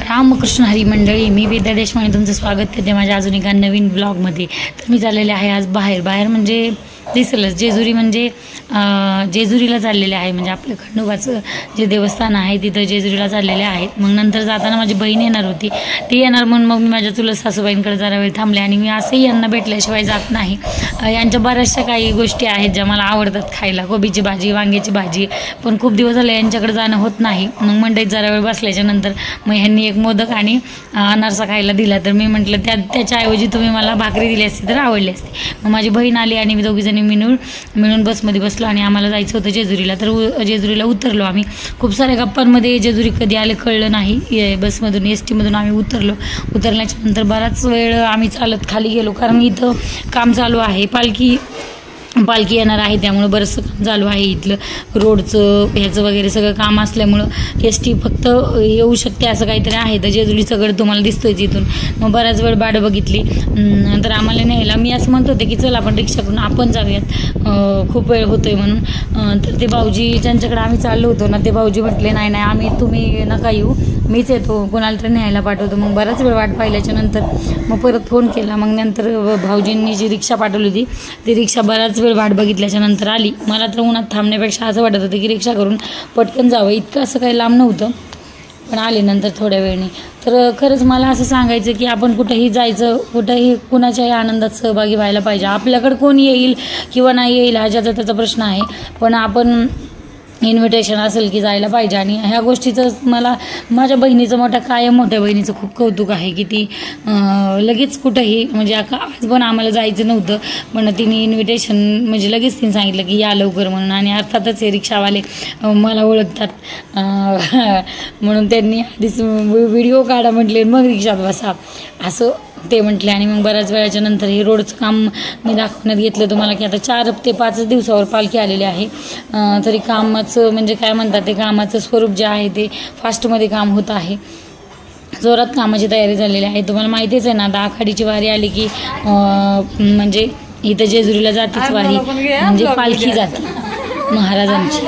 रामकृष्ण हरी मंडळी, मी वेदा देशपांडे तुमचं स्वागत करते माझ्या अजून एका नवीन ब्लॉगमध्ये। तर मी चाललेले आहे आज बाहेर म्हणजे दिसलंच जेजुरी, म्हणजे जेजुरीला चाललेले आहे, म्हणजे आपलं खंडोबाचं जे देवस्थान आहे तिथं जेजुरीला चाललेले आहेत। मग नंतर जाताना माझी बहीण येणार होती, ती येणार म्हणून मग मी माझ्या चुलत सासूबाईंकडे जरा वेळ थांबले। आणि मी असंही यांना भेटल्याशिवाय जात नाही। यांच्या बऱ्याचशा काही गोष्टी आहेत ज्या मला आवडतात खायला, कोबीची भाजी, वांग्याची भाजी, पण खूप दिवस झाले यांच्याकडे जाणं होत नाही। मग मंडईत जरा वेळ बसल्याच्या नंतर मग ह्यांनी एक मोदक आणि अनारसा खायला दिला, तर मी म्हटलं त्याच्याऐवजी तुम्ही मला भाकरी दिली असती तर आवडली असती। मग माझी बहीण आली आणि मी दोघीजणी मिळून बसमध्ये बसलो आणि आम्हाला जायचं होतं जेजुरीला। तर जेजुरीला उतरलो आम्ही। खूप साऱ्या गप्पांमध्ये जेजुरी कधी आले कळलं नाही। बसमधून ST मधून आम्ही उतरल्याच्या नंतर बराच वेळ आम्ही चालत खाली गेलो, कारण इथं काम चालू आहे, पालखी येणार आहे, त्यामुळे बरंचसं काम चालू आहे इथलं रोडचं ह्याचं वगैरे सगळं काम असल्यामुळं ST फक्त येऊ शकते असं काहीतरी आहे। तर जेजुरीचं गड तुम्हाला दिसतोय इथून। मग बराच वेळ बाड बघितली, नंतर आम्हाला न्यायला मी असं म्हणत होते की चल आपण रिक्षा करून आपण जाऊयात, खूप वेळ होतोय म्हणून। तर ते भाऊजी ज्यांच्याकडे आम्ही चाललो होतो ना, ते भाऊजी म्हटले नाही तुम्ही नका येऊ, मीच येतो, कोणाला तरी न्यायला पाठवतो। मग बराच वेळ वाट पाहिल्याच्या नंतर मग परत फोन केला। मग नंतर भाऊजींनी जी रिक्षा पाठवली होती ती रिक्षा बराच वेळ वाट बघितल्याच्या नंतर आली। मला तर उन्हात थांबण्यापेक्षा असं वाटत होतं की रिक्षा करून पटकन जावं, इतकं असं काही लांब नव्हतं, पण आले नंतर थोड्या वेळाने। तर खरंच मला असं सांगायचं की आपण कुठेही जायचं, कुठेही कुणाच्याही आनंदात सहभागी व्हायला पाहिजे। आपल्याकडे कोण येईल किंवा नाही येईल हा ज्याचा त्याचा प्रश्न आहे, पण आपण इन्व्हिटेशन असेल की जायला पाहिजे। आणि ह्या गोष्टीचं मला माझ्या बहिणीचं मोठ्या बहिणीचं खूप कौतुक आहे की ती लगेच कुठंही, म्हणजे आज पण आम्हाला जायचं नव्हतं पण तिने इन्व्हिटेशन म्हणजे लगेच तिने सांगितलं की या लवकर म्हणून। आणि अर्थातच हे रिक्षावाले मला ओळखतात म्हणून त्यांनी आधीच व्हिडिओ काढा म्हटले, मग रिक्षात बसा असं ते म्हटले। आणि मग बऱ्याच वेळाच्या नंतर हे रोडचं काम मी दाखवण्यात घेतलं तुम्हाला की आता 4 ते 5 दिवसावर पालखी आलेली आहे। तरी कामाचं म्हणजे काय म्हणतात ते कामाचं स्वरूप जे आहे ते फास्टमध्ये काम होत आहे, जोरात कामाची तयारी झालेली आहे। तुम्हाला माहितीच आहे ना, आता आखाडीची वारी आली की म्हणजे इथं जेजुरीला जातेच वारी, म्हणजे पालखी जाते महाराजांची,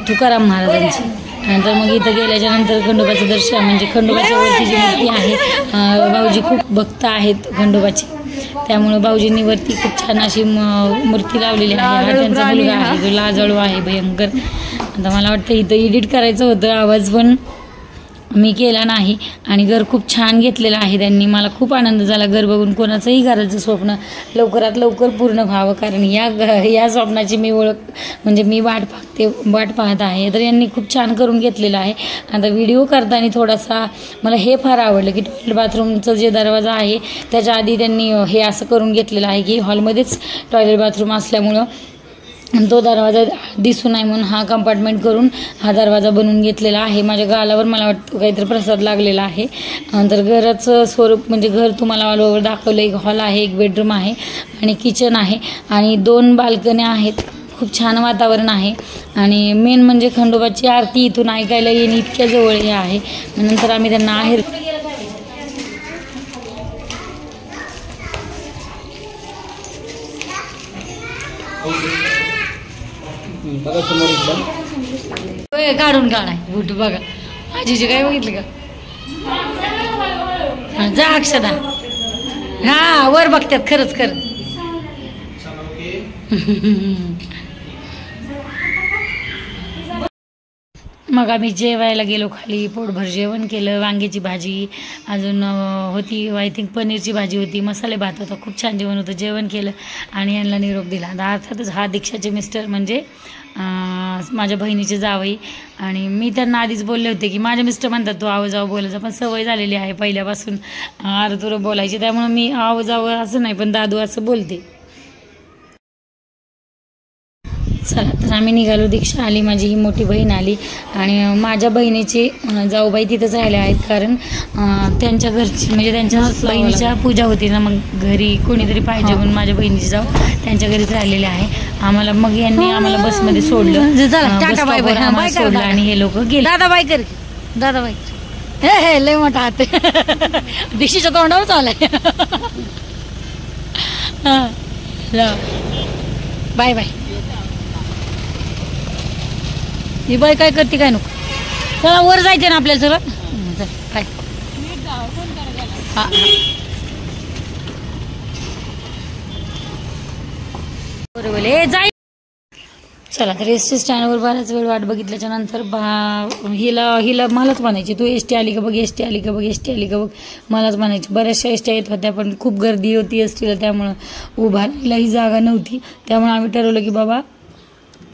तुकाराम महाराजांची। नंतर मग इथं गेल्याच्या नंतर खंडोबाचं दर्शन, म्हणजे खंडोबाच्या वरती जी मूर्ती आहे, भाऊजी खूप भक्त आहेत खंडोबाची, त्यामुळे भाऊजींनी वरती खूप छान अशी मूर्ती लावलेली आहे। हा त्यांचा मुलगा आहे जो लाजाळू आहे भयंकर। आता मला वाटतं इथं एडिट करायचं होतं आवाज, पण मी केला नाही। आणि घर खूप छान घेतलेलं आहे त्यांनी, मला खूप आनंद झाला घर बघून। कोणाचंही घराचं स्वप्न लवकरात लवकर पूर्ण व्हावं, कारण या स्वप्नाची मी म्हणजे मी वाट पाहत आहे। तर यांनी खूप छान करून घेतलेलं आहे। आता व्हिडिओ करताना थोडासा मला हे फार आवडलं की टॉयलेट बाथरूमचं जे दरवाजा आहे त्याच्या आधी त्यांनी हे असं करून घेतलेलं आहे की हॉलमध्येच टॉयलेट बाथरूम असल्यामुळं तो दरवाजा दिसू नये म्हणून हा कंपार्टमेंट करून हा दरवाजा बनवून घेतलेला आहे। माझ्या गालावर मला वाटतं काहीतरी प्रसाद लागलेला आहे। तर घराचं स्वरूप म्हणजे घर तुम्हाला ऑल ओव्हर दाखवलं। एक हॉल आहे, एक बेडरूम आहे आणि किचन आहे आणि 2 बाल्कन्या आहेत। खूप छान वातावरण आहे आणि मेन म्हणजे खंडोबाची आरती इथून ऐकायला येणे इतक्या जवळ हे आहे। नंतर आम्ही त्यांना आहेर काढून काढाय बूट बघा आजीचे काय बघितलं का, जा अक्षदा, हा वर बघतात खरंच मग आम्ही जेवायला गेलो खाली, पोटभर जेवण केलं। वांग्याची भाजी अजून होती, आय थिंक पनीरची भाजी होती, मसाले भात होता, खूप छान जेवण होतं। जेवण केलं आणि यांना निरोप दिला। अर्थातच हा दीक्षाचे मिस्टर म्हणजे माझ्या बहिणीचे जावई। आणि मी त्यांना आधीच बोलले होते की माझे मिस्टर म्हणतात तू आव जावं बोलायचं, पण सवय झालेली आहे पहिल्यापासून आरतुर बोलायची, त्यामुळे मी आव जावं असं नाही पण दादू असं बोलते। चला तर आम्ही निघालो, दीक्षा आली, माझी ही मोठी बहीण आली आणि माझ्या बहिणीची जाऊबाई तिथंच राहिल्या आहेत, कारण त्यांच्या घरची म्हणजे त्यांच्या बहिणीच्या पूजा होती ना, मग घरी कोणीतरी पाहिजे म्हणून माझ्या बहिणीची जाऊ त्यांच्या घरीच राहिलेले आहे। आम्हाला मग यांनी आम्हाला बसमध्ये सोडलं आणि हे लोक गेले। दादाबाई हे लय मोठा हात दीक्षेच्या तोंडावर चाललाय। Bye bye. ही बाई काय करते काय नको, चला वर जायचं ना आपल्याला, चला काय हा बरोबर जाय. चला तर एस टी स्टँडवर बराच वेळ वाट बघितल्याच्या नंतर हिला मलाच म्हणायची, तू एस टी आली का बघ, एस टी आली का बघ, एस टी आली का बघ, मलाच म्हणायची. बऱ्याचशा एस टी येत होत्या पण खूप गर्दी होती एस टीला, त्यामुळं उभा राहायलाही जागा नव्हती. त्यामुळे आम्ही ठरवलं की बाबा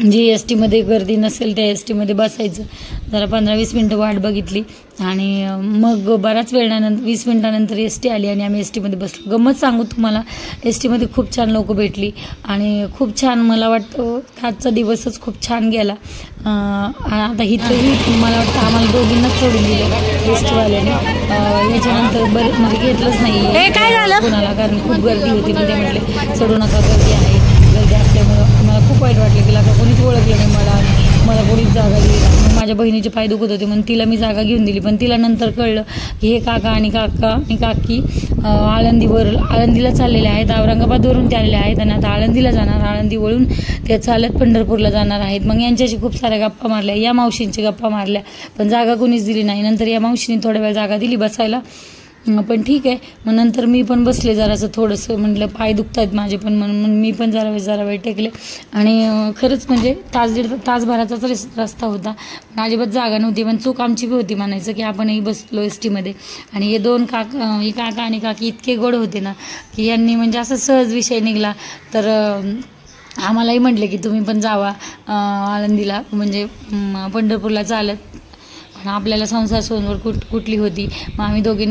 जी एस टीमध्ये गर्दी नसेल त्या एस टीमध्ये बसायचं. जरा 15-20 मिनटं वाट बघितली आणि मग बराच वेळानंतर 20 मिनटानंतर एस टी आली आणि आम्ही एस टीमध्ये बसलो. गंमत सांगू तुम्हाला, एस टीमध्ये खूप छान लोक भेटली आणि खूप छान, मला वाटतं आजचा दिवसच खूप छान गेला. आता इथंही मला वाटतं आम्हाला दोघींनाच सोडून दिलं एस टीवाल्याने. याच्यानंतर म्हणजे घेतलंच नाही काय झालं कोणाला, कारण खूप गर्दी होती. पण ते म्हटले सोडू नका, गर्दी आहे. गर्दी असल्यामुळं मला खूप वाईट वाटलं की आता कोणीच ओळखलं नाही मला कोणीच जागा दिली. मग माझ्या बहिणीचे पाय दुखत होते म्हणून तिला मी जागा घेऊन दिली. पण तिला नंतर कळलं की हे काका आणि काकी आळंदीला चाललेले आहेत, औरंगाबादवरून ते आलेले आहेत आणि आता आळंदीला जाणार, आळंदीवरून ते चालत पंढरपूरला जाणार आहेत. मग यांच्याशी खूप साऱ्या गप्पा मारल्या, या मावशींची गप्पा मारल्या, पण जागा कोणीच दिली नाही. नंतर या मावशीने थोड्या वेळ जागा दिली बसायला, पण ठीक आहे. मग नंतर मी पण बसले जरासं, थोडंसं म्हटलं पाय दुखत आहेत माझे पण, म्हणून मी पण जरा वेळ टेकले. आणि खरंच म्हणजे तासभराचाच रस्ता होता, पण अजिबात जागा नव्हती. पण चूक आमची बी होती म्हणायचं की आपणही बसलो एस टीमध्ये. आणि हे दोन काका आणि काकी इतके गोड होते ना की यांनी म्हणजे असं सहज विषय निघला. तर आम्हालाही म्हटले की तुम्ही पण जावा आळंदीला, म्हणजे पंढरपूरला चालत. आपल्याला संसार सोनवर कुठली होती. मग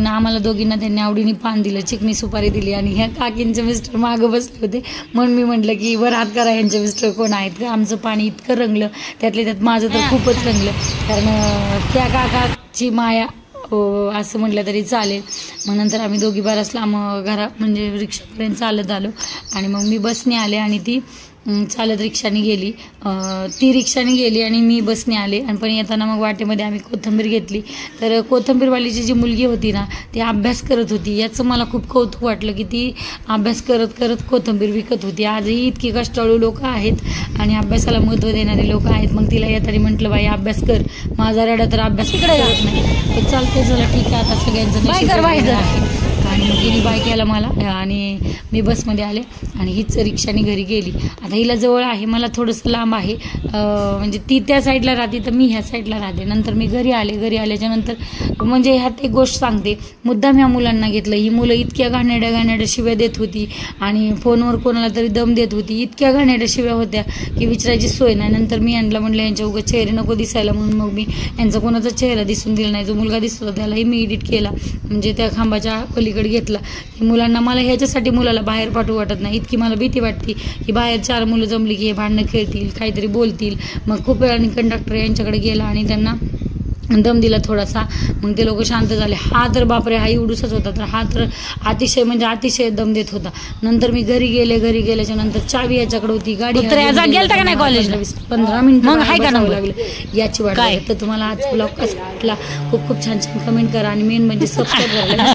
आम्हाला दोघींना त्यांनी आवडीने पान दिलं, चिकनी सुपारी दिली. आणि ह्या काकींचे मिस्टर मागं बसले होते, म्हणून मी म्हटलं की वर हात करा, ह्यांचे मिस्टर कोण आहेत का. आमचं पाणी इतकं रंगलं, त्यातल्या त्यात माझं तर खूपच रंगलं, कारण त्या काकाची माया असं म्हटलं तरी चालेल. मग नंतर आम्ही दोघी बराच लांब म्हणजे रिक्षापर्यंत चालत आलो आणि मग मी बसने आले आणि ती चालत रिक्षाने गेली. ती रिक्षाने गेली आणि मी बसने आले. आणि पण येताना मग वाटेमध्ये आम्ही कोथिंबीर घेतली. तर कोथिंबीरवालीची जी मुलगी होती ना ती अभ्यास करत होती. याचं मला खूप कौतुक वाटलं की ती अभ्यास करत करत कोथिंबीर विकत होती. आजही इतकी कष्टाळू लोक आहेत आणि अभ्यासाला महत्त्व देणारे लोक आहेत. मग तिला येताना म्हटलं बाई अभ्यास कर, माझा रडा तर अभ्यास इकडे जात नाही. तर चालते चला ठीक आहे, आता सगळ्यांचं आहे. आणि तिने बाय केला मला आणि मी बसमध्ये आले आणि हीच रिक्षाने घरी गेली. आता हिला जवळ आहे, मला थोडंसं लांब आहे, म्हणजे ती त्या साईडला राहते तर मी ह्या साईडला राहते. नंतर मी घरी आल्याच्या नंतर म्हणजे ह्यात एक गोष्ट सांगते, मुद्दाम ह्या मुलांना घेतलं. ही मुलं इतक्या घाणेरड्या शिव्या देत होती आणि फोनवर कोणाला तरी दम देत होती. इतक्या घाणेरड्या शिव्या होत्या की विचारायची सोय नाही. नंतर मी म्हटलं यांच्या उगाच चेहरे नको दिसायला, म्हणून मग मी यांचा कोणाचा चेहरा दिसून दिला नाही. जो मुलगा दिसत होता त्यालाही मी एडिट केला, म्हणजे त्या खांबाच्या पलीकडे घेतला. की मुलांना, मला ह्याच्यासाठी मुलाला बाहेर पाठवू वाटत नाही, इतकी मला भीती वाटते की बाहेर 4 मुलं जमली की हे भांडणं खेळतील, काहीतरी बोलतील. मग खूप वेळाने कंडक्टर यांच्याकडे गेला आणि त्यांना दम दिला थोडासा. मग ते लोक शांत झाले. हा तर बापरे, हा एवढूसच होता, तर हा तर अतिशय दम देत होता. नंतर मी घरी गेल्याच्या नंतर चावी याच्याकडे होती, गाडी गेलता का नाही कॉलेजला, 15 मिनिटं लागले याची वाट. तर तुम्हाला आज ब्लॉग कसा वाटला खूप छान कमेंट करा आणि मेन म्हणजे सबस्क्राईब करा.